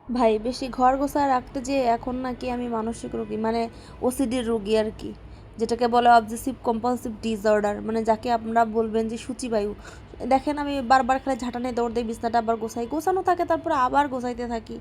ভাই বেশি ঘর গোছায় রাখতে যেয়ে এখন নাকি আমি মানসিক রোগী, মানে ওসিডির রোগী আর কি, যেটাকে বলে অবসেসিভ কম্পালসিভ ডিসঅর্ডার, মানে যাকে আপনারা বলবেন যে সূচিবায়ু। দেখেন আমি বারবার খালি ঝাঁটা নিয়ে দৌড় দিই, বিছনাটা আবার গোছাই, গোছানো থাকে, তারপরে আবার গোছাইতে থাকি,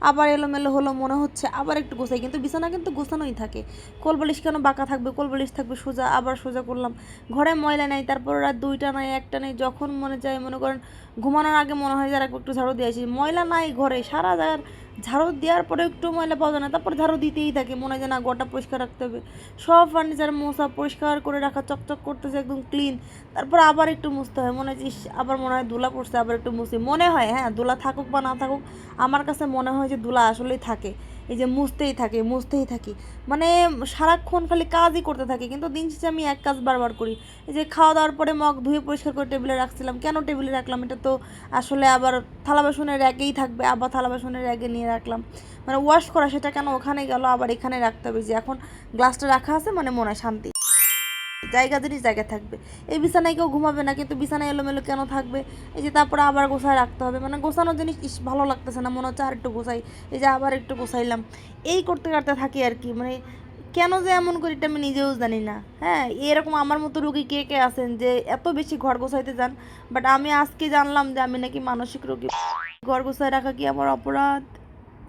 আবার এলোমেলো হলো মনে হচ্ছে, আবার একটু গোছাই, কিন্তু বিছানা কিন্তু গোছানোই থাকে। কোলবালিশ কেন বাঁকা থাকবে, কোলবালিশ থাকবে সোজা, আবার সোজা করলাম। ঘরে ময়লা নেই, তারপর রাত 2টা নাই, 1টা নেই, যখন মনে চায়, মনে করেন ঘুমানোর আগে মনে হয় যে আর একটু ঝাড়ু দিয়েছি, ময়লা নাই ঘরে, সারা জায়গার ঝাড়ু দেওয়ার পরে একটু ময়লা পাওয়া যায় না, তারপর ঝাড়ু দিতেই থাকে, মনে হয় যে না গোটা পরিষ্কার রাখতে হবে, সব ফার্নিচার মোছা পরিষ্কার করে রাখা, চকচক করতেছে একদম ক্লিন, তারপর আবার একটু মুছতে হয়, মনে হয় যে আবার মনে হয় ধুলা পড়ছে, আবার একটু মুছি, মনে হয়, হ্যাঁ ধুলা থাকুক বা না থাকুক, আমার কাছে মনে হয় যে ধুলা আসলেই থাকে, এই যে মুছতেই থাকে মুছতেই থাকি, মানে সারাক্ষণ খালি কাজই করতে থাকি, কিন্তু দিন শেষে আমি এক কাজ বারবার করি। এই যে খাওয়া দাওয়ার পরে মগ ধুয়ে পরিষ্কার করে টেবিলে রাখছিলাম, কেন টেবিলে রাখলাম, এটা তো আসলে আবার থালা বাসনের র্যাকেই থাকবে, আবার থালা বাসনের র্যাকে নিয়ে রাখলাম, মানে ওয়াশ করা সেটা কেন ওখানে গেল, আবার এখানে রাখতে হবে, যে এখন গ্লাসটা রাখা আছে মানে মনে হয় শান্তি, জায়গা জিনিস জায়গায় থাকবে। এই বিছানায় কেউ ঘুমাবে না, কিন্তু বিছানায় এলোমেলো কেন থাকবে, এই যে তারপরে আবার গোছায় রাখতে হবে, মানে গোছানো জিনিস ভালো লাগতেছে না, মনে হচ্ছে আর একটু গোছাই, এই যে আবার একটু গোছাইলাম, এই করতে করতে থাকি আর কি, মানে কেন যে এমন করি এটা আমি নিজেও জানি না। হ্যাঁ, এরকম আমার মতো রোগী কে কে আছেন যে এত বেশি ঘর গোছাইতে যান, বাট আমি আজকে জানলাম যে আমি নাকি মানসিক রোগী। ঘর গোছায় রাখা কি আমার অপরাধ?